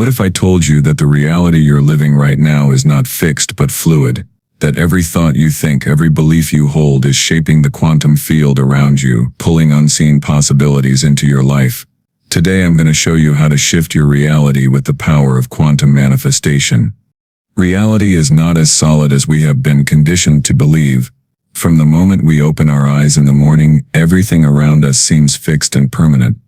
What if I told you that the reality you're living right now is not fixed but fluid? That every thought you think, every belief you hold is shaping the quantum field around you, pulling unseen possibilities into your life. Today I'm going to show you how to shift your reality with the power of quantum manifestation. Reality is not as solid as we have been conditioned to believe. From the moment we open our eyes in the morning, everything around us seems fixed and permanent.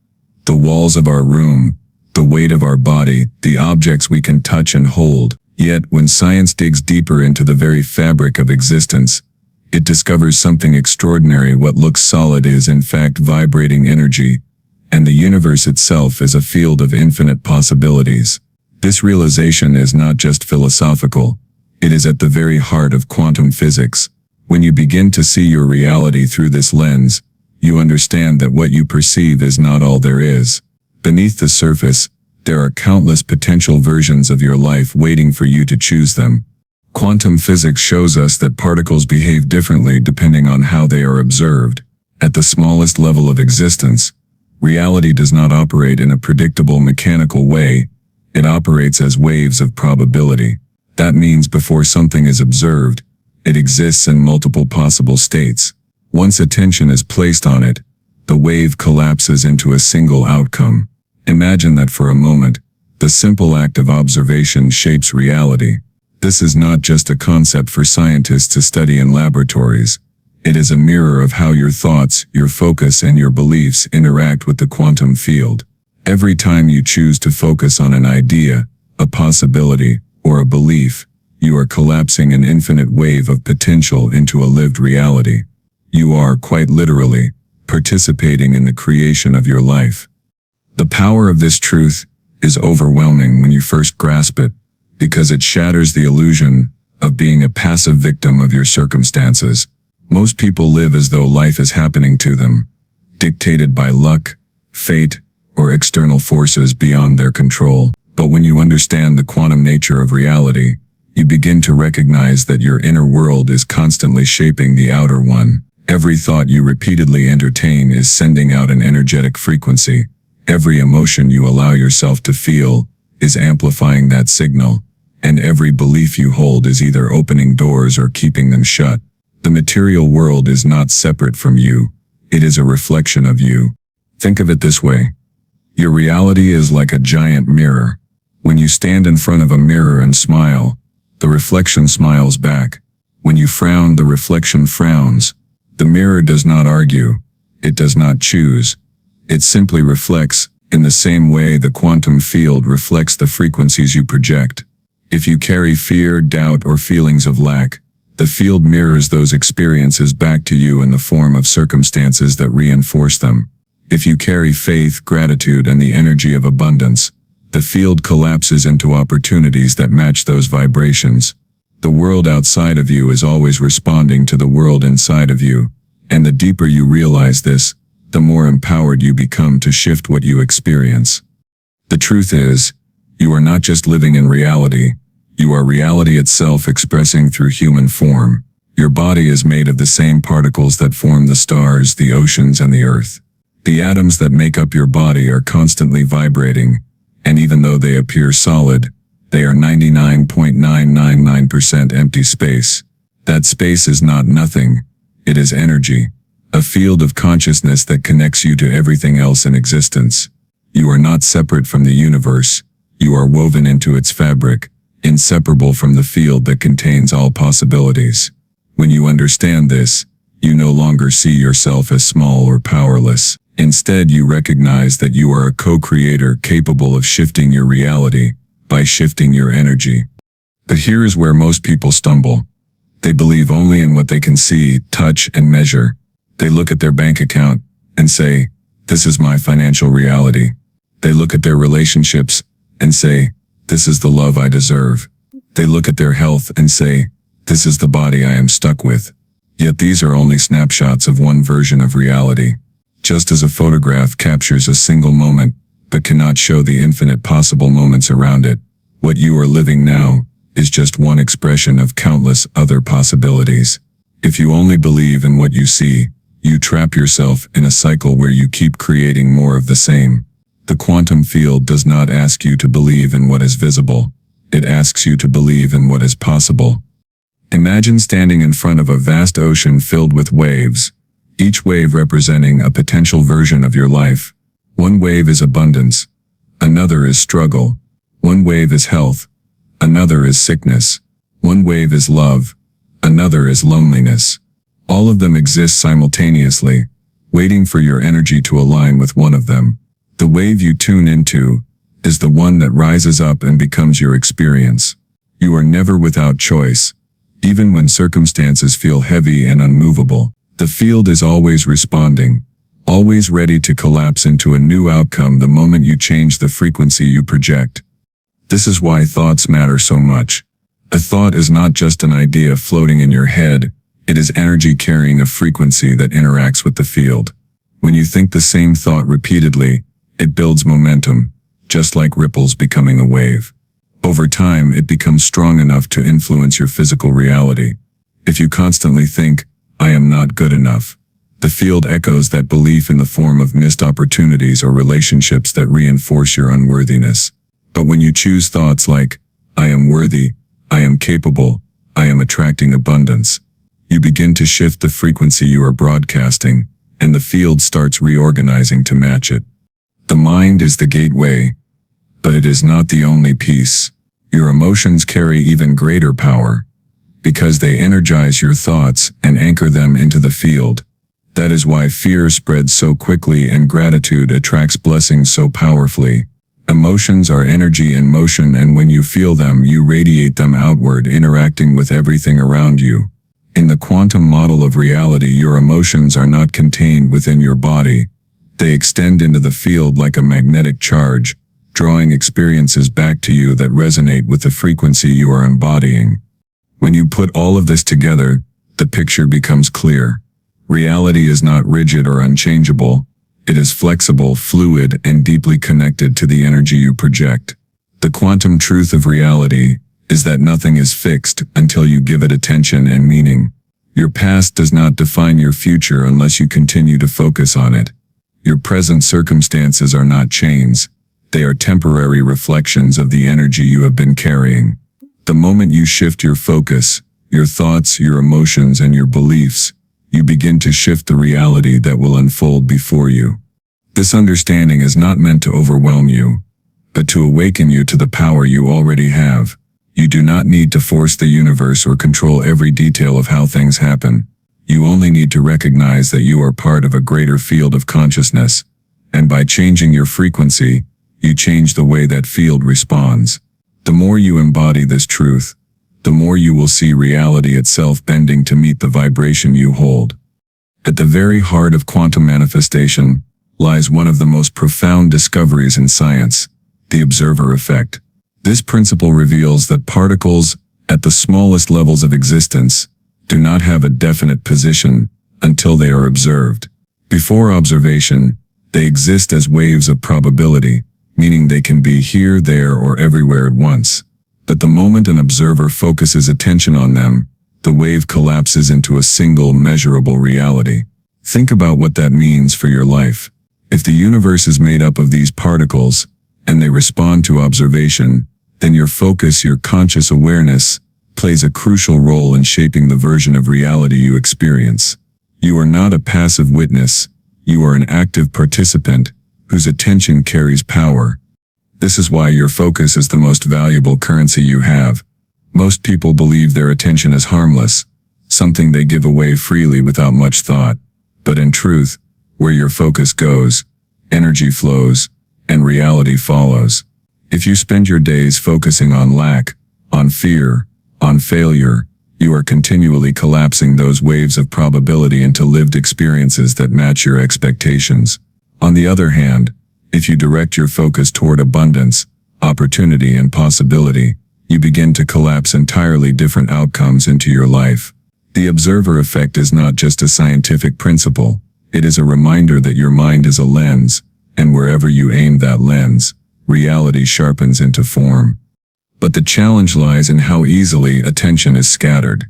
The walls of our room, the weight of our body, the objects we can touch and hold. Yet, when science digs deeper into the very fabric of existence, it discovers something extraordinary. What looks solid is in fact vibrating energy, and the universe itself is a field of infinite possibilities. This realization is not just philosophical, it is at the very heart of quantum physics. When you begin to see your reality through this lens, you understand that what you perceive is not all there is. Beneath the surface, there are countless potential versions of your life waiting for you to choose them. Quantum physics shows us that particles behave differently depending on how they are observed. At the smallest level of existence, reality does not operate in a predictable mechanical way. It operates as waves of probability. That means before something is observed, it exists in multiple possible states. Once attention is placed on it, the wave collapses into a single outcome. Imagine that for a moment, the simple act of observation shapes reality. This is not just a concept for scientists to study in laboratories. It is a mirror of how your thoughts, your focus, and your beliefs interact with the quantum field. Every time you choose to focus on an idea, a possibility, or a belief, you are collapsing an infinite wave of potential into a lived reality. You are, quite literally, participating in the creation of your life. The power of this truth is overwhelming when you first grasp it, because it shatters the illusion of being a passive victim of your circumstances. Most people live as though life is happening to them, dictated by luck, fate, or external forces beyond their control. But when you understand the quantum nature of reality, you begin to recognize that your inner world is constantly shaping the outer one. Every thought you repeatedly entertain is sending out an energetic frequency. Every emotion you allow yourself to feel is amplifying that signal, and every belief you hold is either opening doors or keeping them shut. The material world is not separate from you. It is a reflection of you. Think of it this way. Your reality is like a giant mirror. When you stand in front of a mirror and smile, the reflection smiles back. When you frown, the reflection frowns. The mirror does not argue. It does not choose. It simply reflects. In the same way, the quantum field reflects the frequencies you project. If you carry fear, doubt, or feelings of lack, the field mirrors those experiences back to you in the form of circumstances that reinforce them. If you carry faith, gratitude, and the energy of abundance, the field collapses into opportunities that match those vibrations. The world outside of you is always responding to the world inside of you, and the deeper you realize this, the more empowered you become to shift what you experience. The truth is, you are not just living in reality, you are reality itself expressing through human form. Your body is made of the same particles that form the stars, the oceans, and the earth. The atoms that make up your body are constantly vibrating, and even though they appear solid, they are 99.999% empty space. That space is not nothing, it is energy. A field of consciousness that connects you to everything else in existence. You are not separate from the universe. You are woven into its fabric, inseparable from the field that contains all possibilities. When you understand this, you no longer see yourself as small or powerless. Instead, you recognize that you are a co-creator capable of shifting your reality by shifting your energy. But here is where most people stumble. They believe only in what they can see, touch, and measure. They look at their bank account and say, "This is my financial reality." They look at their relationships and say, "This is the love I deserve." They look at their health and say, "This is the body I am stuck with." Yet these are only snapshots of one version of reality. Just as a photograph captures a single moment, but cannot show the infinite possible moments around it, what you are living now is just one expression of countless other possibilities. If you only believe in what you see, you trap yourself in a cycle where you keep creating more of the same. The quantum field does not ask you to believe in what is visible. It asks you to believe in what is possible. Imagine standing in front of a vast ocean filled with waves, each wave representing a potential version of your life. One wave is abundance. Another is struggle. One wave is health. Another is sickness. One wave is love. Another is loneliness. All of them exist simultaneously, waiting for your energy to align with one of them. The wave you tune into is the one that rises up and becomes your experience. You are never without choice. Even when circumstances feel heavy and unmovable, the field is always responding, always ready to collapse into a new outcome the moment you change the frequency you project. This is why thoughts matter so much. A thought is not just an idea floating in your head, it is energy carrying a frequency that interacts with the field. When you think the same thought repeatedly, it builds momentum, just like ripples becoming a wave. Over time, it becomes strong enough to influence your physical reality. If you constantly think, "I am not good enough," the field echoes that belief in the form of missed opportunities or relationships that reinforce your unworthiness. But when you choose thoughts like, "I am worthy," "I am capable," "I am attracting abundance," you begin to shift the frequency you are broadcasting, and the field starts reorganizing to match it. The mind is the gateway, but it is not the only piece. Your emotions carry even greater power, because they energize your thoughts and anchor them into the field. That is why fear spreads so quickly and gratitude attracts blessings so powerfully. Emotions are energy in motion, and when you feel them, you radiate them outward, interacting with everything around you. In the quantum model of reality, your emotions are not contained within your body. They extend into the field like a magnetic charge, drawing experiences back to you that resonate with the frequency you are embodying. When you put all of this together, the picture becomes clear. Reality is not rigid or unchangeable. It is flexible, fluid, and deeply connected to the energy you project. The quantum truth of reality is that nothing is fixed until you give it attention and meaning. Your past does not define your future unless you continue to focus on it. Your present circumstances are not chains. They are temporary reflections of the energy you have been carrying. The moment you shift your focus, your thoughts, your emotions, and your beliefs, you begin to shift the reality that will unfold before you. This understanding is not meant to overwhelm you, but to awaken you to the power you already have. You do not need to force the universe or control every detail of how things happen. You only need to recognize that you are part of a greater field of consciousness, and by changing your frequency, you change the way that field responds. The more you embody this truth, the more you will see reality itself bending to meet the vibration you hold. At the very heart of quantum manifestation lies one of the most profound discoveries in science, the observer effect. This principle reveals that particles, at the smallest levels of existence, do not have a definite position until they are observed. Before observation, they exist as waves of probability, meaning they can be here, there, or everywhere at once. But the moment an observer focuses attention on them, the wave collapses into a single measurable reality. Think about what that means for your life. If the universe is made up of these particles, and they respond to observation, then your focus, your conscious awareness, plays a crucial role in shaping the version of reality you experience. You are not a passive witness, you are an active participant, whose attention carries power. This is why your focus is the most valuable currency you have. Most people believe their attention is harmless, something they give away freely without much thought. But in truth, where your focus goes, energy flows, and reality follows. If you spend your days focusing on lack, on fear, on failure, you are continually collapsing those waves of probability into lived experiences that match your expectations. On the other hand, if you direct your focus toward abundance, opportunity, and possibility, you begin to collapse entirely different outcomes into your life. The observer effect is not just a scientific principle, it is a reminder that your mind is a lens, and wherever you aim that lens, reality sharpens into form. But the challenge lies in how easily attention is scattered.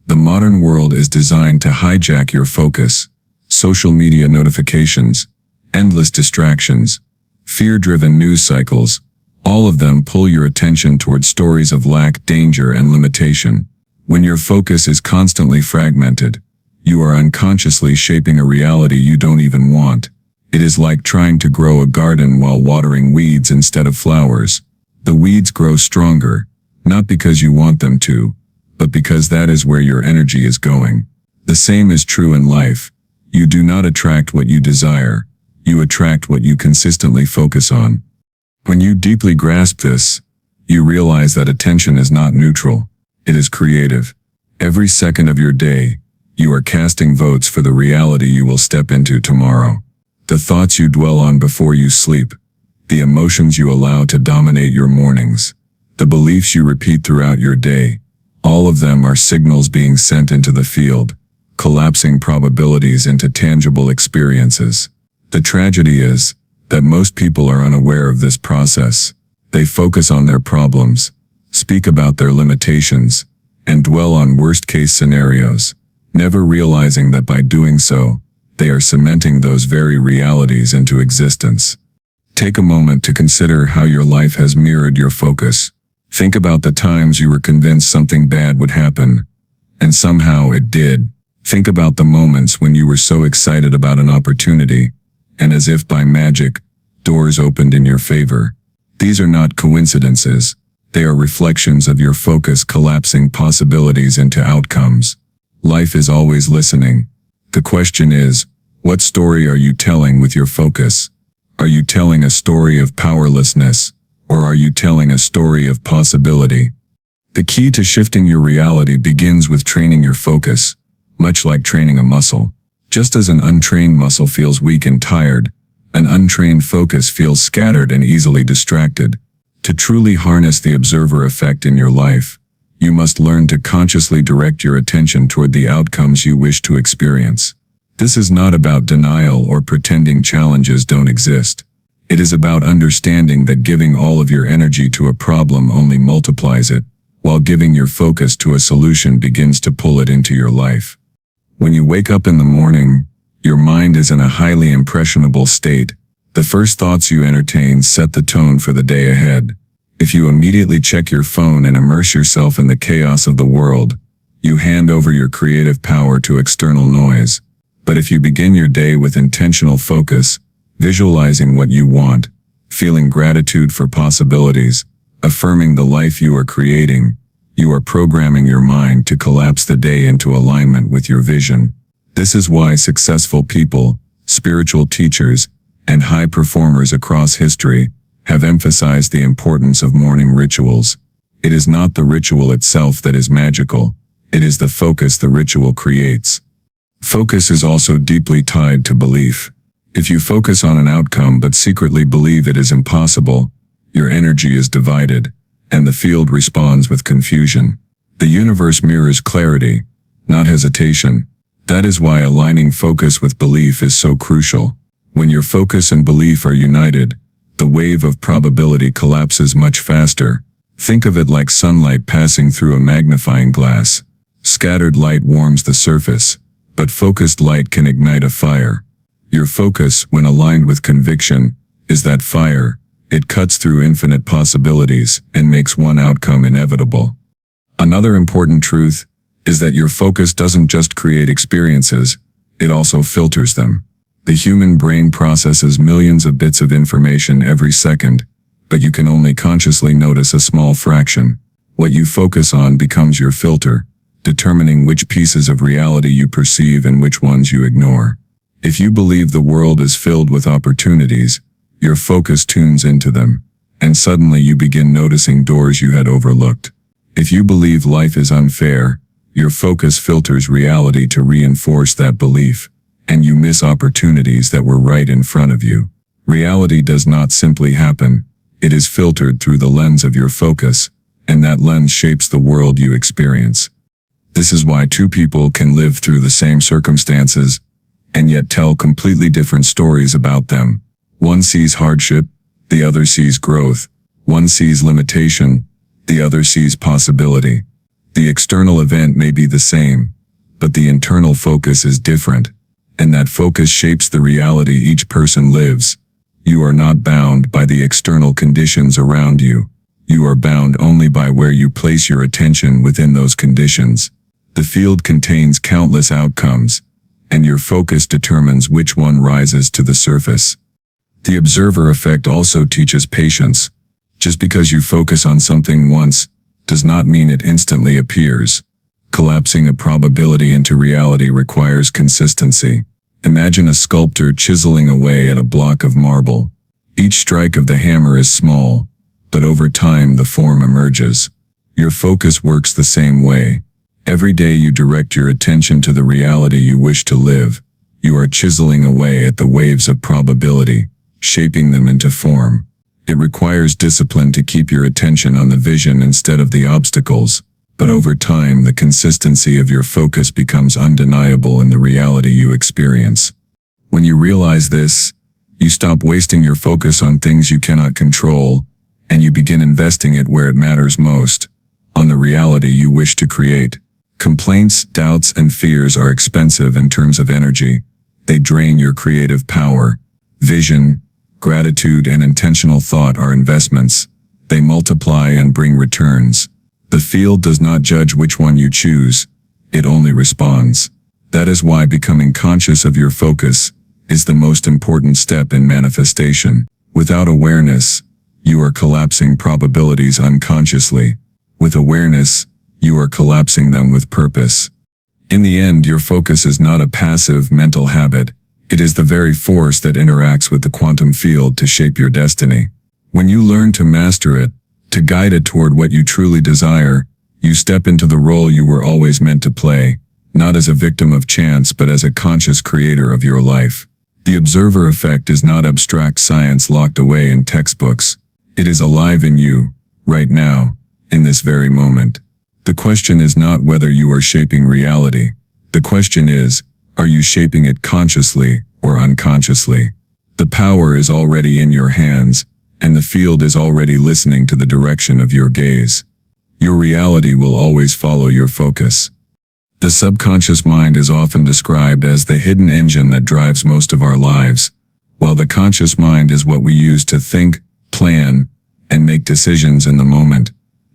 The modern world is designed to hijack your focus. Social media notifications, endless distractions, fear-driven news cycles. All of them pull your attention toward stories of lack, danger, and limitation. When your focus is constantly fragmented, you are unconsciously shaping a reality you don't even want. It is like trying to grow a garden while watering weeds instead of flowers. The weeds grow stronger, not because you want them to, but because that is where your energy is going. The same is true in life. You do not attract what you desire. You attract what you consistently focus on. When you deeply grasp this, you realize that attention is not neutral. It is creative. Every second of your day, you are casting votes for the reality you will step into tomorrow. The thoughts you dwell on before you sleep, the emotions you allow to dominate your mornings, the beliefs you repeat throughout your day, all of them are signals being sent into the field, collapsing probabilities into tangible experiences. The tragedy is that most people are unaware of this process. They focus on their problems, speak about their limitations, and dwell on worst-case scenarios, never realizing that by doing so, they are cementing those very realities into existence. Take a moment to consider how your life has mirrored your focus. Think about the times you were convinced something bad would happen, and somehow it did. Think about the moments when you were so excited about an opportunity, and as if by magic, doors opened in your favor. These are not coincidences. They are reflections of your focus collapsing possibilities into outcomes. Life is always listening. The question is, what story are you telling with your focus? Are you telling a story of powerlessness, or are you telling a story of possibility? The key to shifting your reality begins with training your focus, much like training a muscle. Just as an untrained muscle feels weak and tired, an untrained focus feels scattered and easily distracted. To truly harness the observer effect in your life, you must learn to consciously direct your attention toward the outcomes you wish to experience. This is not about denial or pretending challenges don't exist. It is about understanding that giving all of your energy to a problem only multiplies it, while giving your focus to a solution begins to pull it into your life. When you wake up in the morning, your mind is in a highly impressionable state. The first thoughts you entertain set the tone for the day ahead. If you immediately check your phone and immerse yourself in the chaos of the world, you hand over your creative power to external noise. But if you begin your day with intentional focus, visualizing what you want, feeling gratitude for possibilities, affirming the life you are creating, you are programming your mind to collapse the day into alignment with your vision. This is why successful people, spiritual teachers, and high performers across history have emphasized the importance of morning rituals. It is not the ritual itself that is magical. It is the focus the ritual creates. Focus is also deeply tied to belief. If you focus on an outcome but secretly believe it is impossible, your energy is divided, and the field responds with confusion. The universe mirrors clarity, not hesitation. That is why aligning focus with belief is so crucial. When your focus and belief are united, the wave of probability collapses much faster. Think of it like sunlight passing through a magnifying glass. Scattered light warms the surface, but focused light can ignite a fire. Your focus, when aligned with conviction, is that fire. It cuts through infinite possibilities and makes one outcome inevitable. Another important truth is that your focus doesn't just create experiences, it also filters them. The human brain processes millions of bits of information every second, but you can only consciously notice a small fraction. What you focus on becomes your filter, determining which pieces of reality you perceive and which ones you ignore. If you believe the world is filled with opportunities, your focus tunes into them, and suddenly you begin noticing doors you had overlooked. If you believe life is unfair, your focus filters reality to reinforce that belief, and you miss opportunities that were right in front of you. Reality does not simply happen. It is filtered through the lens of your focus, and that lens shapes the world you experience. This is why two people can live through the same circumstances, and yet tell completely different stories about them. One sees hardship, the other sees growth. One sees limitation, the other sees possibility. The external event may be the same, but the internal focus is different, and that focus shapes the reality each person lives. You are not bound by the external conditions around you. You are bound only by where you place your attention within those conditions. The field contains countless outcomes, and your focus determines which one rises to the surface. The observer effect also teaches patience. Just because you focus on something once, does not mean it instantly appears. Collapsing a probability into reality requires consistency. Imagine a sculptor chiseling away at a block of marble. Each strike of the hammer is small, but over time the form emerges. Your focus works the same way. Every day you direct your attention to the reality you wish to live. You are chiseling away at the waves of probability, shaping them into form. It requires discipline to keep your attention on the vision instead of the obstacles, but over time the consistency of your focus becomes undeniable in the reality you experience. When you realize this, you stop wasting your focus on things you cannot control, and you begin investing it where it matters most, on the reality you wish to create. Complaints, doubts, and fears are expensive in terms of energy. They drain your creative power. Vision, gratitude, and intentional thought are investments. They multiply and bring returns. The field does not judge which one you choose. It only responds. That is why becoming conscious of your focus is the most important step in manifestation. Without awareness, you are collapsing probabilities unconsciously. With awareness, you are collapsing them with purpose. In the end, your focus is not a passive mental habit. It is the very force that interacts with the quantum field to shape your destiny. When you learn to master it, to guide it toward what you truly desire, you step into the role you were always meant to play, not as a victim of chance but as a conscious creator of your life. The observer effect is not abstract science locked away in textbooks. It is alive in you, right now, in this very moment. The question is not whether you are shaping reality. The question is, are you shaping it consciously or unconsciously? The power is already in your hands, and the field is already listening to the direction of your gaze. Your reality will always follow your focus. The subconscious mind is often described as the hidden engine that drives most of our lives, while the conscious mind is what we use to think, plan, and make decisions in the moment.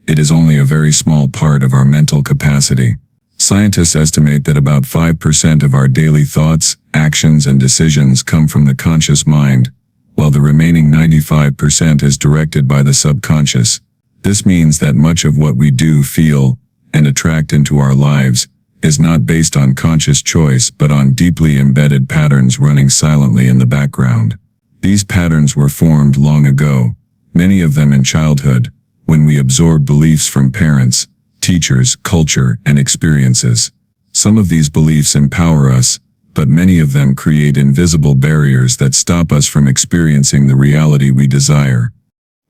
It is only a very small part of our mental capacity. Scientists estimate that about 5% of our daily thoughts, actions, and decisions come from the conscious mind, while the remaining 95% is directed by the subconscious. This means that much of what we do, feel, and attract into our lives is not based on conscious choice but on deeply embedded patterns running silently in the background. These patterns were formed long ago, many of them in childhood, when we absorb beliefs from parents, teachers, culture, and experiences. Some of these beliefs empower us, but many of them create invisible barriers that stop us from experiencing the reality we desire.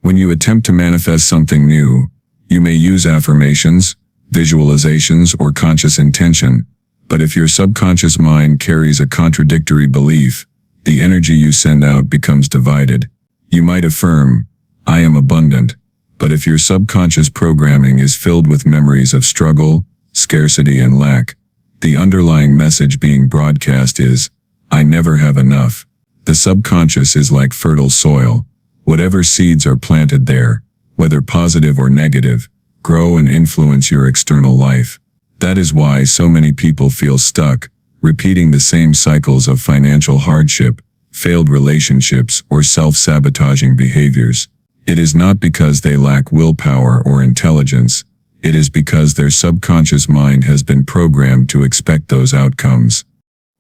When you attempt to manifest something new, you may use affirmations, visualizations, or conscious intention, but if your subconscious mind carries a contradictory belief, the energy you send out becomes divided. You might affirm, "I am abundant," but if your subconscious programming is filled with memories of struggle, scarcity, and lack, the underlying message being broadcast is, "I never have enough." The subconscious is like fertile soil. Whatever seeds are planted there, whether positive or negative, grow and influence your external life. That is why so many people feel stuck, repeating the same cycles of financial hardship, failed relationships, or self-sabotaging behaviors. It is not because they lack willpower or intelligence. It is because their subconscious mind has been programmed to expect those outcomes.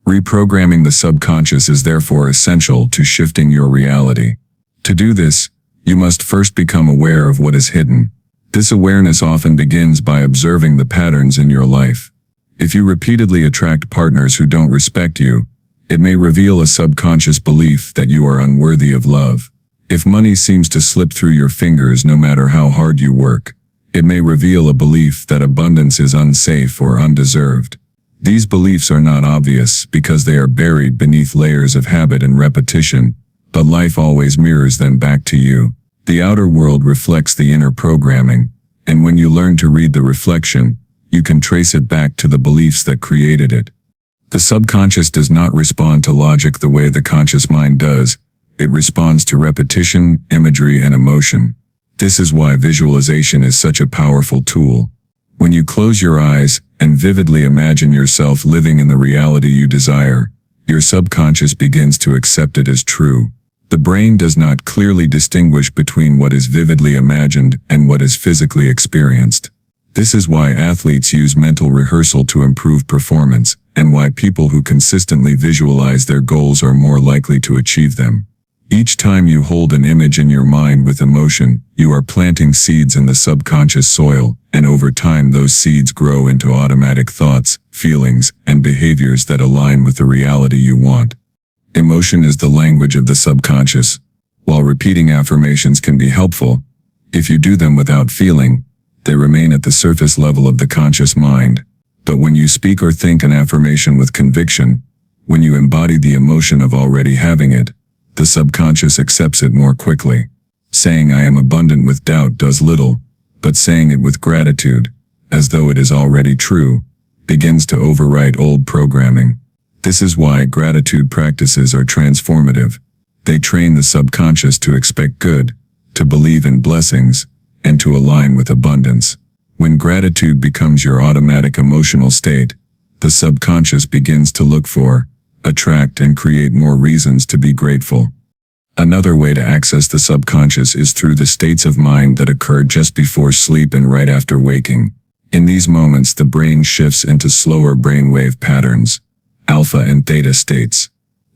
Reprogramming the subconscious is therefore essential to shifting your reality. To do this, you must first become aware of what is hidden. This awareness often begins by observing the patterns in your life. If you repeatedly attract partners who don't respect you, it may reveal a subconscious belief that you are unworthy of love. If money seems to slip through your fingers no matter how hard you work, it may reveal a belief that abundance is unsafe or undeserved. These beliefs are not obvious because they are buried beneath layers of habit and repetition, but life always mirrors them back to you. The outer world reflects the inner programming, and when you learn to read the reflection, you can trace it back to the beliefs that created it. The subconscious does not respond to logic the way the conscious mind does. It responds to repetition, imagery, and emotion. This is why visualization is such a powerful tool. When you close your eyes and vividly imagine yourself living in the reality you desire, your subconscious begins to accept it as true. The brain does not clearly distinguish between what is vividly imagined and what is physically experienced. This is why athletes use mental rehearsal to improve performance, and why people who consistently visualize their goals are more likely to achieve them. Each time you hold an image in your mind with emotion, you are planting seeds in the subconscious soil, and over time those seeds grow into automatic thoughts, feelings, and behaviors that align with the reality you want. Emotion is the language of the subconscious. While repeating affirmations can be helpful, if you do them without feeling, they remain at the surface level of the conscious mind. But when you speak or think an affirmation with conviction, when you embody the emotion of already having it, the subconscious accepts it more quickly. Saying I am abundant with doubt does little, but saying it with gratitude, as though it is already true, begins to overwrite old programming. This is why gratitude practices are transformative. They train the subconscious to expect good, to believe in blessings, and to align with abundance. When gratitude becomes your automatic emotional state, the subconscious begins to look for, attract, and create more reasons to be grateful. Another way to access the subconscious is through the states of mind that occur just before sleep and right after waking. In these moments, the brain shifts into slower brainwave patterns, alpha and theta states,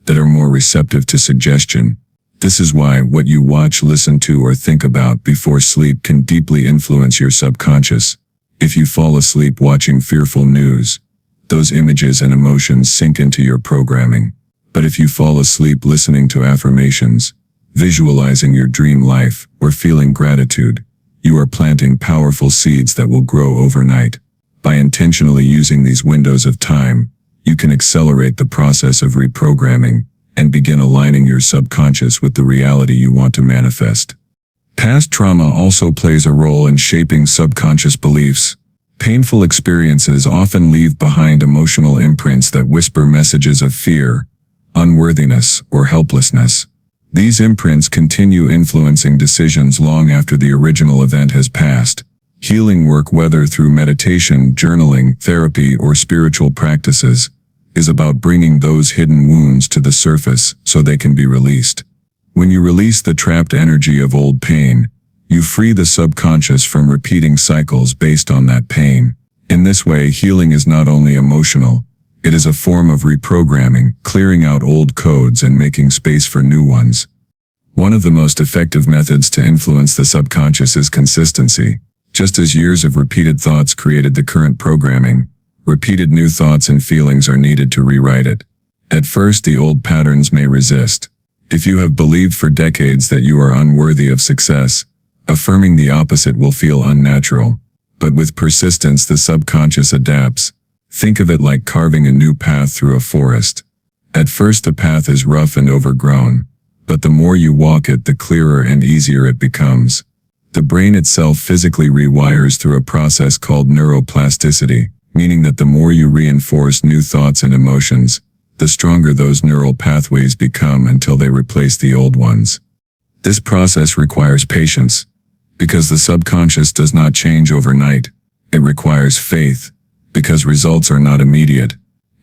that are more receptive to suggestion. This is why what you watch, listen to, or think about before sleep can deeply influence your subconscious. If you fall asleep watching fearful news, those images and emotions sink into your programming. But if you fall asleep listening to affirmations, visualizing your dream life, or feeling gratitude, you are planting powerful seeds that will grow overnight. By intentionally using these windows of time, you can accelerate the process of reprogramming and begin aligning your subconscious with the reality you want to manifest. Past trauma also plays a role in shaping subconscious beliefs. Painful experiences often leave behind emotional imprints that whisper messages of fear, unworthiness, or helplessness. These imprints continue influencing decisions long after the original event has passed. Healing work, whether through meditation, journaling, therapy, or spiritual practices, is about bringing those hidden wounds to the surface so they can be released. When you release the trapped energy of old pain, you free the subconscious from repeating cycles based on that pain. In this way, healing is not only emotional, it is a form of reprogramming, clearing out old codes and making space for new ones. One of the most effective methods to influence the subconscious is consistency. Just as years of repeated thoughts created the current programming, repeated new thoughts and feelings are needed to rewrite it. At first, the old patterns may resist. If you have believed for decades that you are unworthy of success, affirming the opposite will feel unnatural. But with persistence, the subconscious adapts. Think of it like carving a new path through a forest. At first, the path is rough and overgrown, but the more you walk it, the clearer and easier it becomes. The brain itself physically rewires through a process called neuroplasticity, meaning that the more you reinforce new thoughts and emotions, the stronger those neural pathways become until they replace the old ones. This process requires patience, because the subconscious does not change overnight. It requires faith, because results are not immediate,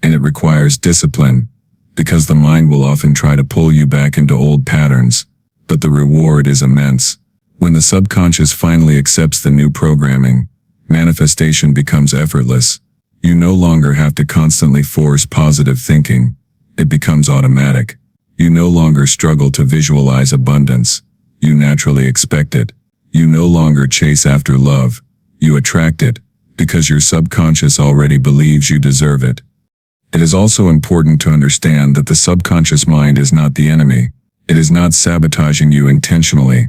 and it requires discipline, because the mind will often try to pull you back into old patterns, but the reward is immense. When the subconscious finally accepts the new programming, manifestation becomes effortless. You no longer have to constantly force positive thinking. It becomes automatic. You no longer struggle to visualize abundance. You naturally expect it. You no longer chase after love. You attract it, because your subconscious already believes you deserve it. It is also important to understand that the subconscious mind is not the enemy. It is not sabotaging you intentionally.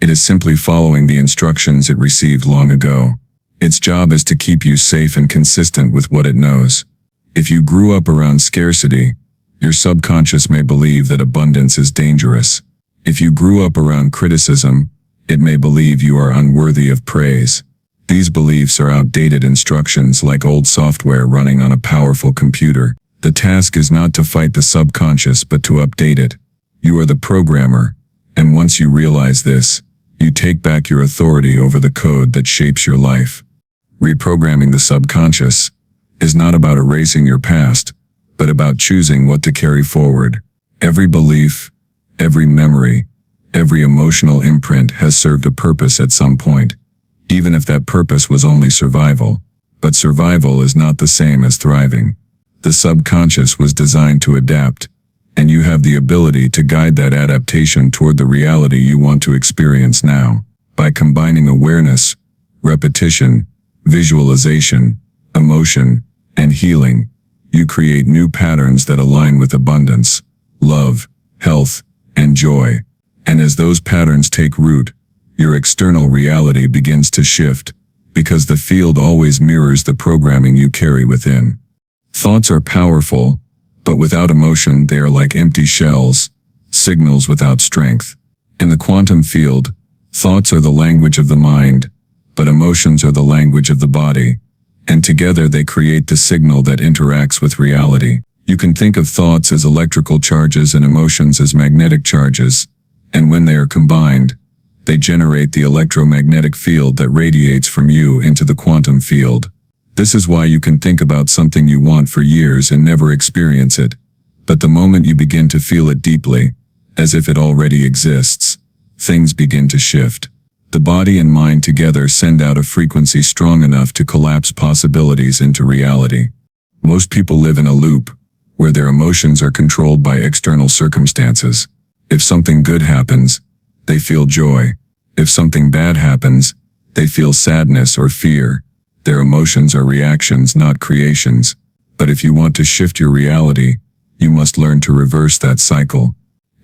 It is simply following the instructions it received long ago. Its job is to keep you safe and consistent with what it knows. If you grew up around scarcity, your subconscious may believe that abundance is dangerous. If you grew up around criticism, it may believe you are unworthy of praise. These beliefs are outdated instructions like old software running on a powerful computer. The task is not to fight the subconscious but to update it. You are the programmer, and once you realize this, you take back your authority over the code that shapes your life. Reprogramming the subconscious is not about erasing your past, but about choosing what to carry forward. Every belief, every memory, every emotional imprint has served a purpose at some point, even if that purpose was only survival. But survival is not the same as thriving. The subconscious was designed to adapt, and you have the ability to guide that adaptation toward the reality you want to experience now. By combining awareness, repetition, visualization, emotion, and healing, you create new patterns that align with abundance, love, health, and joy. And as those patterns take root, your external reality begins to shift, because the field always mirrors the programming you carry within. Thoughts are powerful, but without emotion they are like empty shells, signals without strength. In the quantum field, thoughts are the language of the mind, but emotions are the language of the body, and together they create the signal that interacts with reality. You can think of thoughts as electrical charges and emotions as magnetic charges, and when they are combined, they generate the electromagnetic field that radiates from you into the quantum field. This is why you can think about something you want for years and never experience it. But the moment you begin to feel it deeply, as if it already exists, things begin to shift. The body and mind together send out a frequency strong enough to collapse possibilities into reality. Most people live in a loop, where their emotions are controlled by external circumstances. If something good happens, they feel joy. If something bad happens, they feel sadness or fear. Their emotions are reactions, not creations. But if you want to shift your reality, you must learn to reverse that cycle.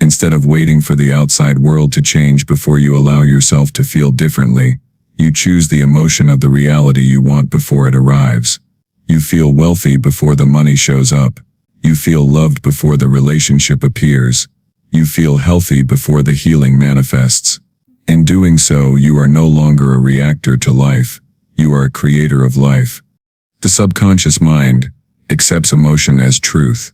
Instead of waiting for the outside world to change before you allow yourself to feel differently, you choose the emotion of the reality you want before it arrives. You feel wealthy before the money shows up. You feel loved before the relationship appears. You feel healthy before the healing manifests. In doing so, you are no longer a reactor to life. You are a creator of life. The subconscious mind accepts emotion as truth.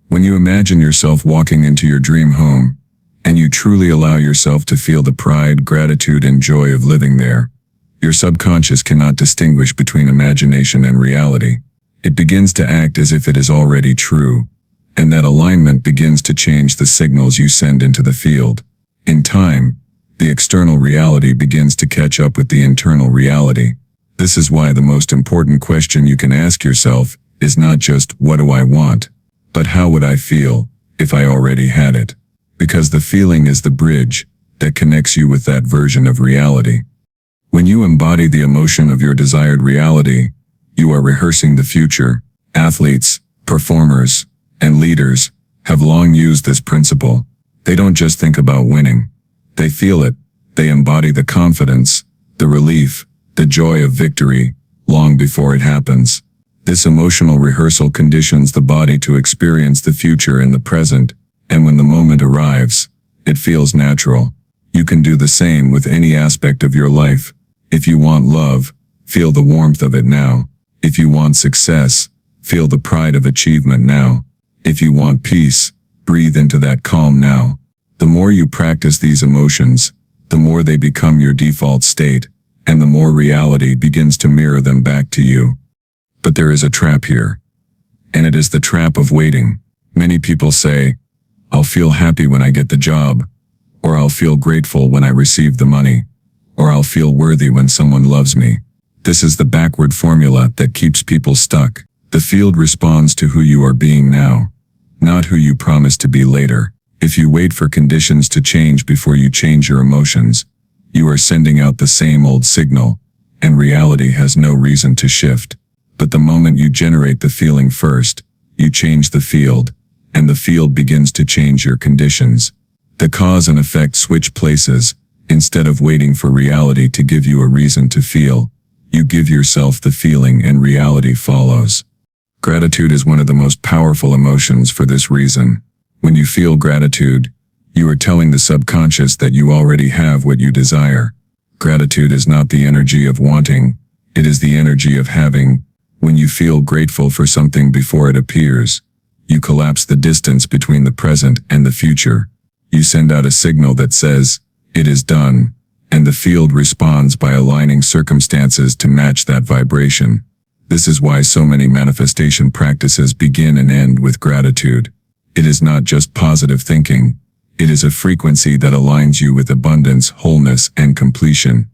When you imagine yourself walking into your dream home, and you truly allow yourself to feel the pride, gratitude, and joy of living there, your subconscious cannot distinguish between imagination and reality. It begins to act as if it is already true, and that alignment begins to change the signals you send into the field. In time, the external reality begins to catch up with the internal reality. This is why the most important question you can ask yourself is not just, what do I want? But how would I feel if I already had it? Because the feeling is the bridge that connects you with that version of reality. When you embody the emotion of your desired reality, you are rehearsing the future. Athletes, performers, and leaders have long used this principle. They don't just think about winning. They feel it. They embody the confidence, the relief, the joy of victory, long before it happens. This emotional rehearsal conditions the body to experience the future in the present, and when the moment arrives, it feels natural. You can do the same with any aspect of your life. If you want love, feel the warmth of it now. If you want success, feel the pride of achievement now. If you want peace, breathe into that calm now. The more you practice these emotions, the more they become your default state, and the more reality begins to mirror them back to you. But there is a trap here, and it is the trap of waiting. Many people say, I'll feel happy when I get the job, or I'll feel grateful when I receive the money, or I'll feel worthy when someone loves me. This is the backward formula that keeps people stuck. The field responds to who you are being now, not who you promise to be later. If you wait for conditions to change before you change your emotions, you are sending out the same old signal, and reality has no reason to shift. But the moment you generate the feeling first, you change the field, and the field begins to change your conditions. The cause and effect switch places. Instead of waiting for reality to give you a reason to feel, you give yourself the feeling and reality follows. Gratitude is one of the most powerful emotions for this reason. When you feel gratitude, you are telling the subconscious that you already have what you desire. Gratitude is not the energy of wanting, it is the energy of having. When you feel grateful for something before it appears, you collapse the distance between the present and the future. You send out a signal that says, "It is done," and the field responds by aligning circumstances to match that vibration. This is why so many manifestation practices begin and end with gratitude. It is not just positive thinking. It is a frequency that aligns you with abundance, wholeness, and completion.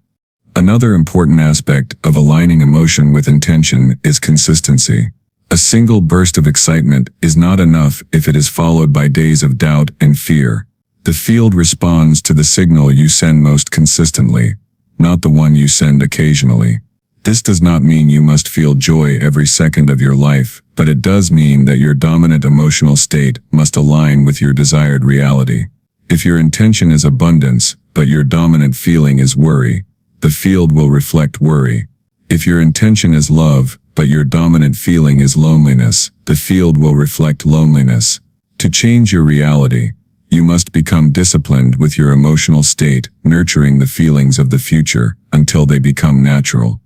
Another important aspect of aligning emotion with intention is consistency. A single burst of excitement is not enough if it is followed by days of doubt and fear. The field responds to the signal you send most consistently, not the one you send occasionally. This does not mean you must feel joy every second of your life, but it does mean that your dominant emotional state must align with your desired reality. If your intention is abundance, but your dominant feeling is worry, the field will reflect worry. If your intention is love, but your dominant feeling is loneliness, the field will reflect loneliness. To change your reality, you must become disciplined with your emotional state, nurturing the feelings of the future until they become natural.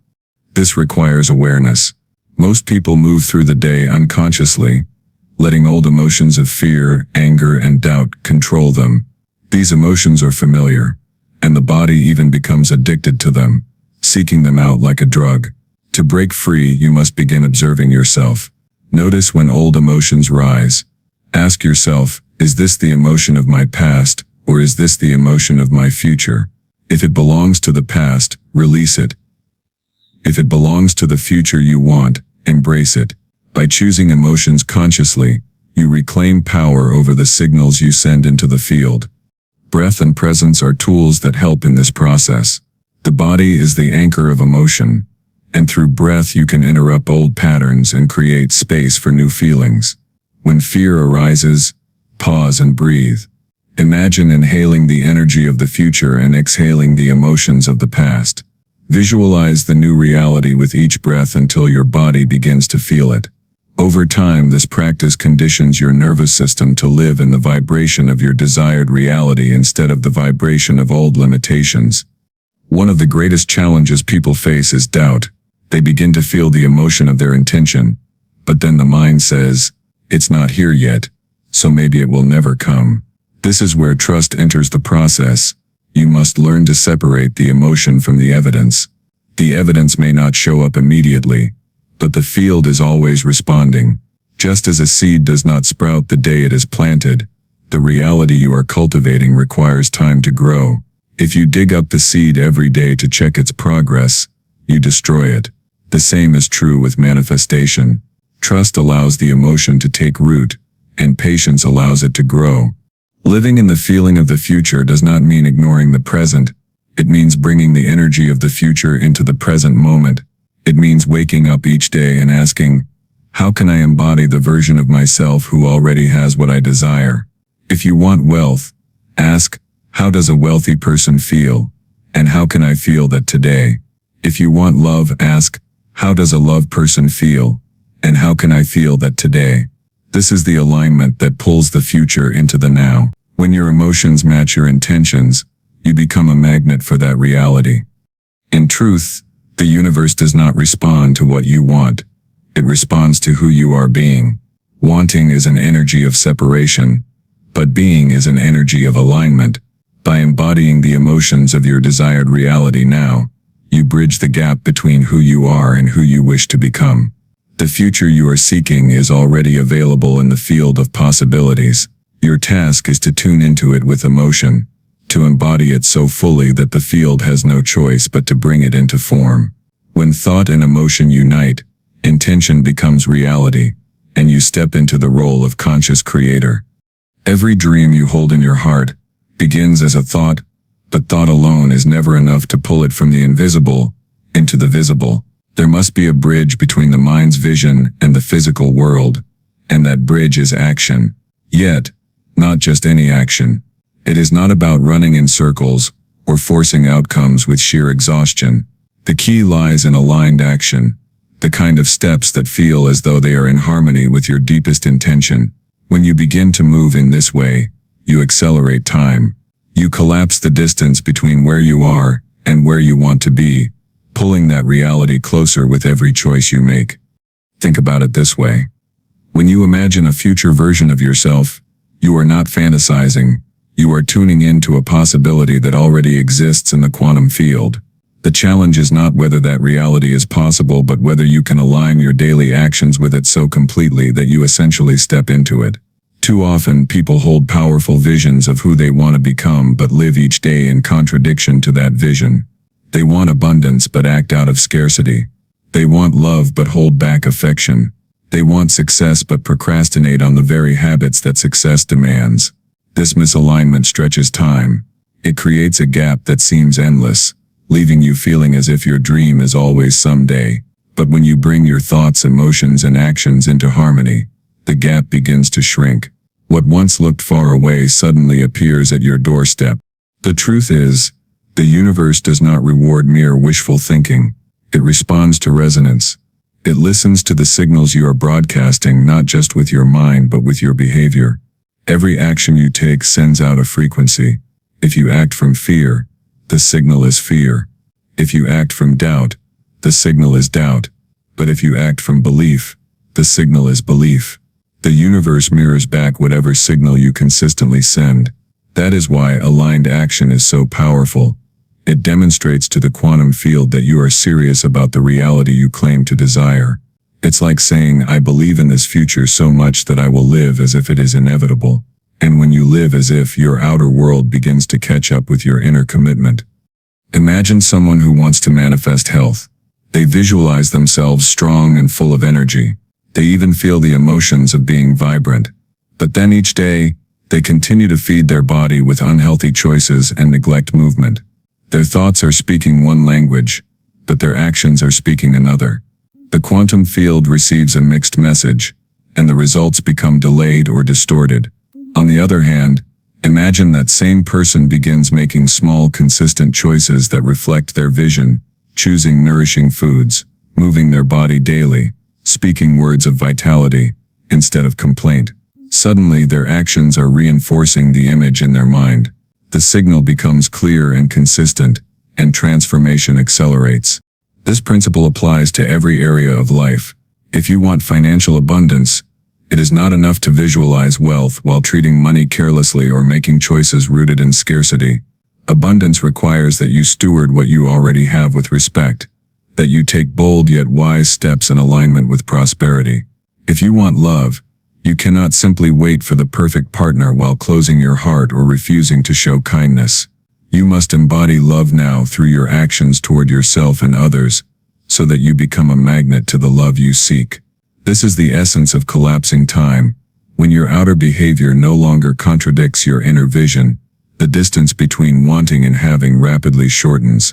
This requires awareness. Most people move through the day unconsciously, letting old emotions of fear, anger, and doubt control them. These emotions are familiar, and the body even becomes addicted to them, seeking them out like a drug. To break free, you must begin observing yourself. Notice when old emotions rise. Ask yourself, is this the emotion of my past, or is this the emotion of my future? If it belongs to the past, release it. If it belongs to the future you want, embrace it. By choosing emotions consciously, you reclaim power over the signals you send into the field. Breath and presence are tools that help in this process. The body is the anchor of emotion, and through breath you can interrupt old patterns and create space for new feelings. When fear arises, pause and breathe. Imagine inhaling the energy of the future and exhaling the emotions of the past. Visualize the new reality with each breath until your body begins to feel it. Over time, this practice conditions your nervous system to live in the vibration of your desired reality instead of the vibration of old limitations. One of the greatest challenges people face is doubt. They begin to feel the emotion of their intention, but then the mind says, "It's not here yet, so maybe it will never come." This is where trust enters the process. You must learn to separate the emotion from the evidence. The evidence may not show up immediately, but the field is always responding. Just as a seed does not sprout the day it is planted, the reality you are cultivating requires time to grow. If you dig up the seed every day to check its progress, you destroy it. The same is true with manifestation. Trust allows the emotion to take root, and patience allows it to grow. Living in the feeling of the future does not mean ignoring the present. It means bringing the energy of the future into the present moment. It means waking up each day and asking, how can I embody the version of myself who already has what I desire? If you want wealth, ask, how does a wealthy person feel? And how can I feel that today? If you want love, ask, how does a love person feel? And how can I feel that today? This is the alignment that pulls the future into the now. When your emotions match your intentions, you become a magnet for that reality. In truth, the universe does not respond to what you want. It responds to who you are being. Wanting is an energy of separation, but being is an energy of alignment. By embodying the emotions of your desired reality now, you bridge the gap between who you are and who you wish to become. The future you are seeking is already available in the field of possibilities. Your task is to tune into it with emotion, to embody it so fully that the field has no choice but to bring it into form. When thought and emotion unite, intention becomes reality, and you step into the role of conscious creator. Every dream you hold in your heart begins as a thought, but thought alone is never enough to pull it from the invisible into the visible. There must be a bridge between the mind's vision and the physical world, and that bridge is action. Yet, not just any action. It is not about running in circles or forcing outcomes with sheer exhaustion. The key lies in aligned action, the kind of steps that feel as though they are in harmony with your deepest intention. When you begin to move in this way, you accelerate time. You collapse the distance between where you are and where you want to be, pulling that reality closer with every choice you make. Think about it this way. When you imagine a future version of yourself, you are not fantasizing, You are tuning into a possibility that already exists in the quantum field. The challenge is not whether that reality is possible, but whether you can align your daily actions with it so completely that you essentially step into it. Too often, people hold powerful visions of who they want to become but live each day in contradiction to that vision. They want abundance but act out of scarcity. They want love but hold back affection. They want success but procrastinate on the very habits that success demands. This misalignment stretches time. It creates a gap that seems endless, leaving you feeling as if your dream is always someday. But when you bring your thoughts, emotions, and actions into harmony, the gap begins to shrink. What once looked far away suddenly appears at your doorstep. The truth is, the universe does not reward mere wishful thinking. It responds to resonance. It listens to the signals you are broadcasting, not just with your mind but with your behavior. Every action you take sends out a frequency. If you act from fear, the signal is fear. If you act from doubt, the signal is doubt. But if you act from belief, the signal is belief. The universe mirrors back whatever signal you consistently send. That is why aligned action is so powerful. It demonstrates to the quantum field that you are serious about the reality you claim to desire. It's like saying, I believe in this future so much that I will live as if it is inevitable. And when you live as if, your outer world begins to catch up with your inner commitment. Imagine someone who wants to manifest health. They visualize themselves strong and full of energy. They even feel the emotions of being vibrant. But then each day, they continue to feed their body with unhealthy choices and neglect movement. Their thoughts are speaking one language, but their actions are speaking another. The quantum field receives a mixed message, and the results become delayed or distorted. On the other hand, imagine that same person begins making small, consistent choices that reflect their vision, choosing nourishing foods, moving their body daily, speaking words of vitality instead of complaint. Suddenly, their actions are reinforcing the image in their mind. The signal becomes clear and consistent, and transformation accelerates. This principle applies to every area of life. If you want financial abundance, it is not enough to visualize wealth while treating money carelessly or making choices rooted in scarcity. Abundance requires that you steward what you already have with respect, that you take bold yet wise steps in alignment with prosperity. If you want love, you cannot simply wait for the perfect partner while closing your heart or refusing to show kindness. You must embody love now through your actions toward yourself and others, so that you become a magnet to the love you seek. This is the essence of collapsing time. When your outer behavior no longer contradicts your inner vision, the distance between wanting and having rapidly shortens.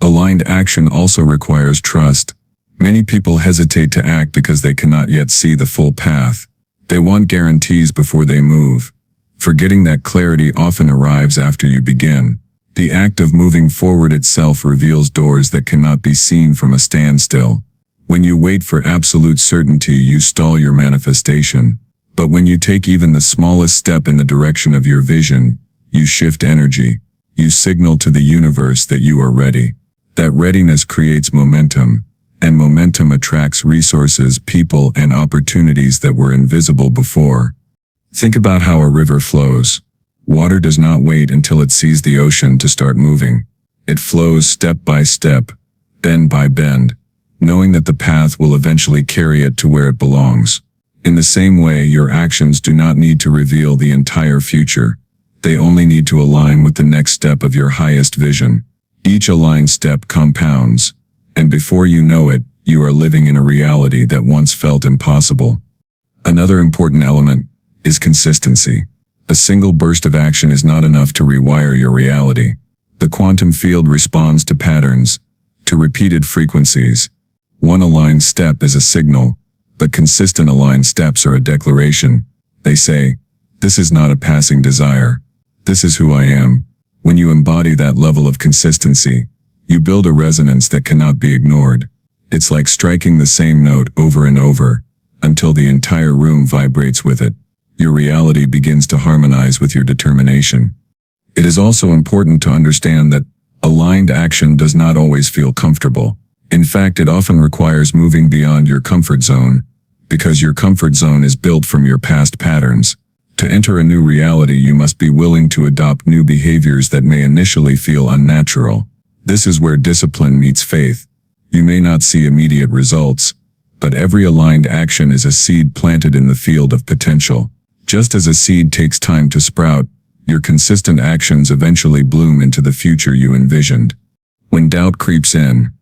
Aligned action also requires trust. Many people hesitate to act because they cannot yet see the full path. They want guarantees before they move, forgetting that clarity often arrives after you begin. The act of moving forward itself reveals doors that cannot be seen from a standstill. When you wait for absolute certainty, you stall your manifestation. But when you take even the smallest step in the direction of your vision, you shift energy. You signal to the universe that you are ready. That readiness creates momentum, and momentum attracts resources, people, and opportunities that were invisible before. Think about how a river flows. Water does not wait until it sees the ocean to start moving. It flows step by step, bend by bend, knowing that the path will eventually carry it to where it belongs. In the same way, your actions do not need to reveal the entire future. They only need to align with the next step of your highest vision. Each aligned step compounds, and before you know it, you are living in a reality that once felt impossible. Another important element is consistency. A single burst of action is not enough to rewire your reality. The quantum field responds to patterns, to repeated frequencies. One aligned step is a signal, but consistent aligned steps are a declaration. They say, this is not a passing desire. This is who I am. When you embody that level of consistency, you build a resonance that cannot be ignored. It's like striking the same note over and over, until the entire room vibrates with it. Your reality begins to harmonize with your determination. It is also important to understand that aligned action does not always feel comfortable. In fact, it often requires moving beyond your comfort zone, because your comfort zone is built from your past patterns. To enter a new reality, you must be willing to adopt new behaviors that may initially feel unnatural. This is where discipline meets faith. You may not see immediate results, but every aligned action is a seed planted in the field of potential. Just as a seed takes time to sprout, your consistent actions eventually bloom into the future you envisioned. When doubt creeps in,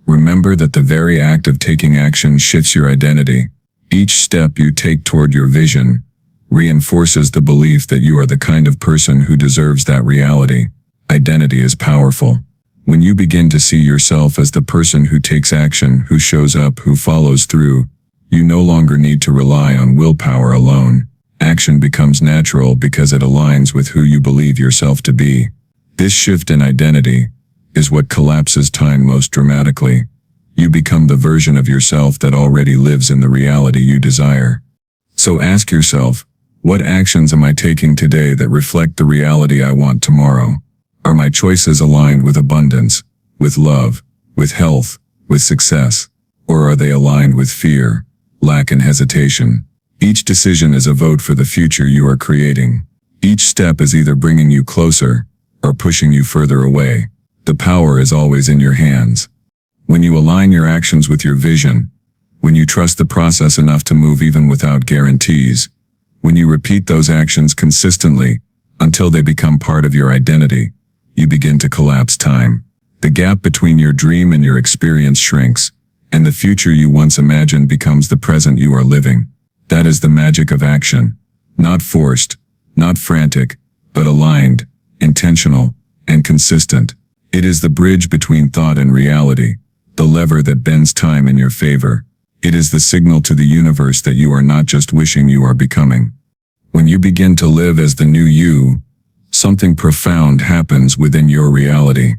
remember that the very act of taking action shifts your identity. Each step you take toward your vision reinforces the belief that you are the kind of person who deserves that reality. Identity is powerful. When you begin to see yourself as the person who takes action, who shows up, who follows through, you no longer need to rely on willpower alone. Action becomes natural because it aligns with who you believe yourself to be. This shift in identity is what collapses time most dramatically. You become the version of yourself that already lives in the reality you desire. So ask yourself, what actions am I taking today that reflect the reality I want tomorrow? Are my choices aligned with abundance, with love, with health, with success? Or are they aligned with fear, lack, and hesitation? Each decision is a vote for the future you are creating. Each step is either bringing you closer or pushing you further away. The power is always in your hands. When you align your actions with your vision, when you trust the process enough to move even without guarantees, when you repeat those actions consistently until they become part of your identity, you begin to collapse time. The gap between your dream and your experience shrinks, and the future you once imagined becomes the present you are living. That is the magic of action. Not forced, not frantic, but aligned, intentional, and consistent. It is the bridge between thought and reality, the lever that bends time in your favor. It is the signal to the universe that you are not just wishing, you are becoming. When you begin to live as the new you, something profound happens within your reality.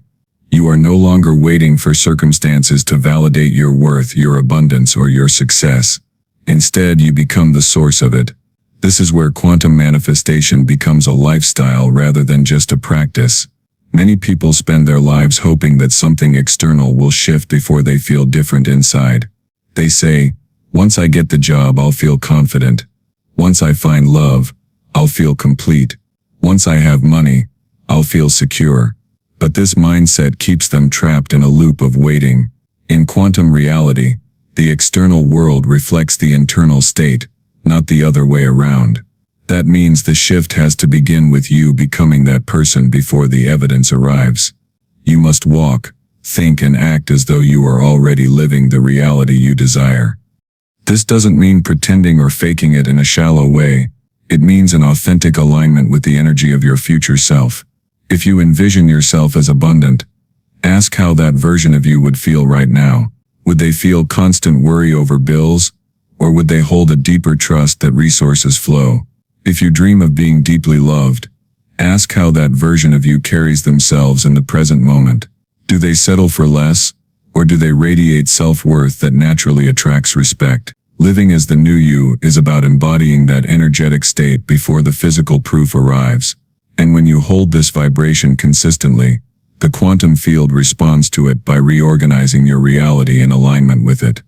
You are no longer waiting for circumstances to validate your worth, your abundance, or your success. Instead, you become the source of it. This is where quantum manifestation becomes a lifestyle rather than just a practice. Many people spend their lives hoping that something external will shift before they feel different inside. They say, once I get the job, I'll feel confident. Once I find love, I'll feel complete. Once I have money, I'll feel secure. But this mindset keeps them trapped in a loop of waiting. In quantum reality, the external world reflects the internal state, not the other way around. That means the shift has to begin with you becoming that person before the evidence arrives. You must walk, think, and act as though you are already living the reality you desire. This doesn't mean pretending or faking it in a shallow way. It means an authentic alignment with the energy of your future self. If you envision yourself as abundant, ask how that version of you would feel right now. Would they feel constant worry over bills, or would they hold a deeper trust that resources flow? If you dream of being deeply loved, ask how that version of you carries themselves in the present moment. Do they settle for less, or do they radiate self-worth that naturally attracts respect? Living as the new you is about embodying that energetic state before the physical proof arrives. And when you hold this vibration consistently, the quantum field responds to it by reorganizing your reality in alignment with it.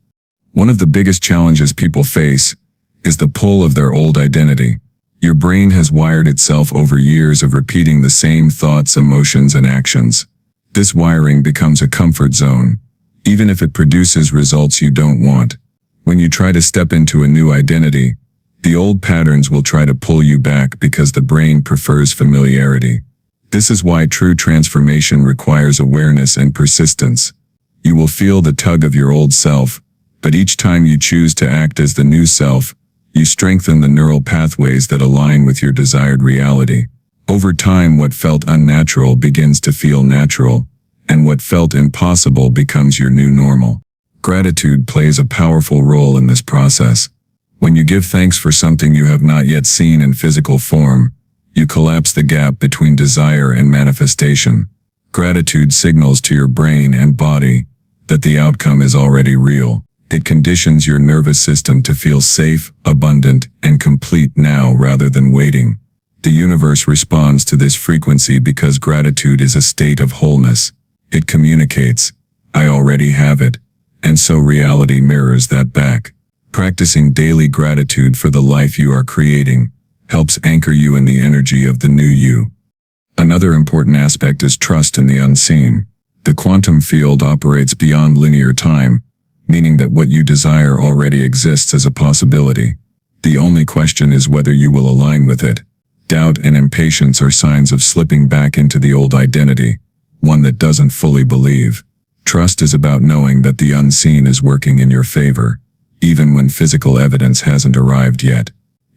One of the biggest challenges people face is the pull of their old identity. Your brain has wired itself over years of repeating the same thoughts, emotions, and actions. This wiring becomes a comfort zone, even if it produces results you don't want. When you try to step into a new identity, the old patterns will try to pull you back because the brain prefers familiarity. This is why true transformation requires awareness and persistence. You will feel the tug of your old self, but each time you choose to act as the new self, you strengthen the neural pathways that align with your desired reality. Over time, what felt unnatural begins to feel natural, and what felt impossible becomes your new normal. Gratitude plays a powerful role in this process. When you give thanks for something you have not yet seen in physical form, you collapse the gap between desire and manifestation. Gratitude signals to your brain and body that the outcome is already real. It conditions your nervous system to feel safe, abundant, and complete now rather than waiting. The universe responds to this frequency because gratitude is a state of wholeness. It communicates, I already have it. And so reality mirrors that back. Practicing daily gratitude for the life you are creating helps anchor you in the energy of the new you. Another important aspect is trust in the unseen. The quantum field operates beyond linear time, meaning that what you desire already exists as a possibility. The only question is whether you will align with it. Doubt and impatience are signs of slipping back into the old identity, one that doesn't fully believe. Trust is about knowing that the unseen is working in your favor, even when physical evidence hasn't arrived yet.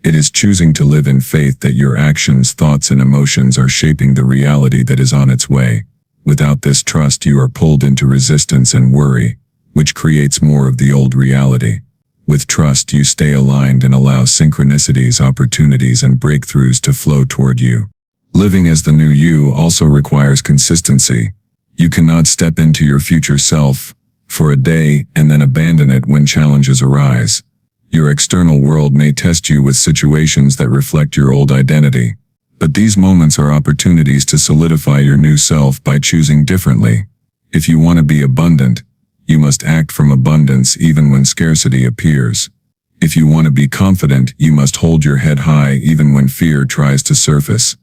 It is choosing to live in faith that your actions, thoughts, and emotions are shaping the reality that is on its way. Without this trust, you are pulled into resistance and worry, which creates more of the old reality. With trust, you stay aligned and allow synchronicities, opportunities, and breakthroughs to flow toward you. Living as the new you also requires consistency. You cannot step into your future self for a day and then abandon it when challenges arise. Your external world may test you with situations that reflect your old identity, but these moments are opportunities to solidify your new self by choosing differently. If you want to be abundant, you must act from abundance even when scarcity appears. If you want to be confident, you must hold your head high even when fear tries to surface.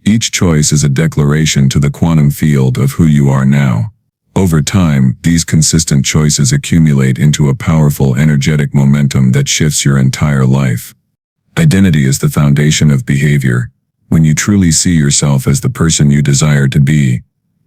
Each choice is a declaration to the quantum field of who you are now. Over time, these consistent choices accumulate into a powerful energetic momentum that shifts your entire life. Identity is the foundation of behavior. When you truly see yourself as the person you desire to be,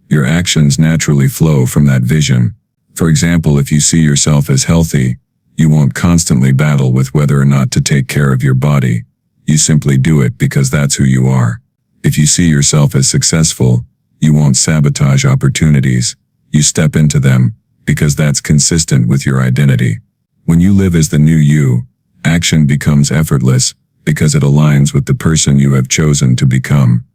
your actions naturally flow from that vision. For example, if you see yourself as healthy, you won't constantly battle with whether or not to take care of your body. You simply do it because that's who you are. If you see yourself as successful, you won't sabotage opportunities. You step into them because that's consistent with your identity. When you live as the new you, action becomes effortless because it aligns with the person you have chosen to become.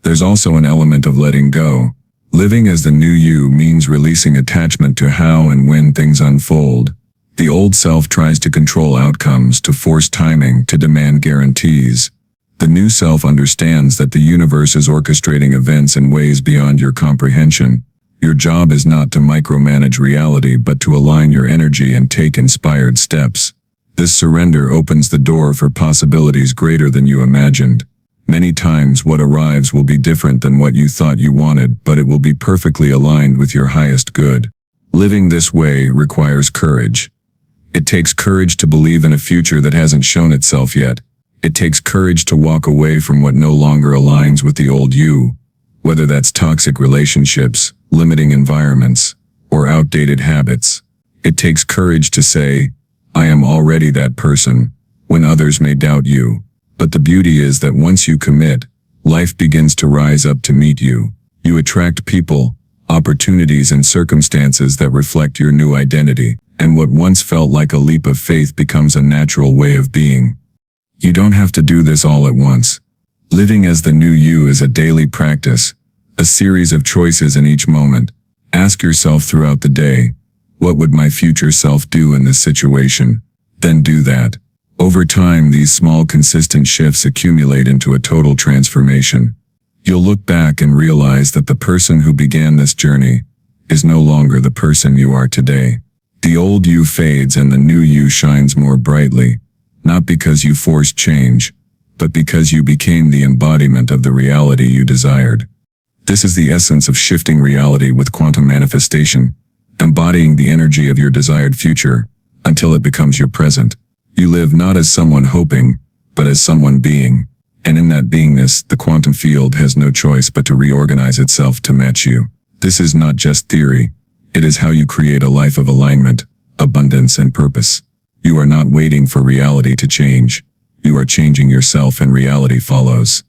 There's also an element of letting go. Living as the new you means releasing attachment to how and when things unfold. The old self tries to control outcomes, to force timing, to demand guarantees. The new self understands that the universe is orchestrating events in ways beyond your comprehension. Your job is not to micromanage reality, but to align your energy and take inspired steps. This surrender opens the door for possibilities greater than you imagined. Many times what arrives will be different than what you thought you wanted, but it will be perfectly aligned with your highest good. Living this way requires courage. It takes courage to believe in a future that hasn't shown itself yet. It takes courage to walk away from what no longer aligns with the old you, whether that's toxic relationships, limiting environments, or outdated habits. It takes courage to say, I am already that person, when others may doubt you. But the beauty is that once you commit, life begins to rise up to meet you. You attract people, opportunities, and circumstances that reflect your new identity, and what once felt like a leap of faith becomes a natural way of being. You don't have to do this all at once. Living as the new you is a daily practice, a series of choices in each moment. Ask yourself throughout the day, what would my future self do in this situation? Then do that. Over time, these small, consistent shifts accumulate into a total transformation. You'll look back and realize that the person who began this journey is no longer the person you are today. The old you fades and the new you shines more brightly, not because you forced change, but because you became the embodiment of the reality you desired. This is the essence of shifting reality with quantum manifestation, embodying the energy of your desired future until it becomes your present. You live not as someone hoping, but as someone being. And in that beingness, the quantum field has no choice but to reorganize itself to match you. This is not just theory. It is how you create a life of alignment, abundance, and purpose. You are not waiting for reality to change. You are changing yourself and reality follows.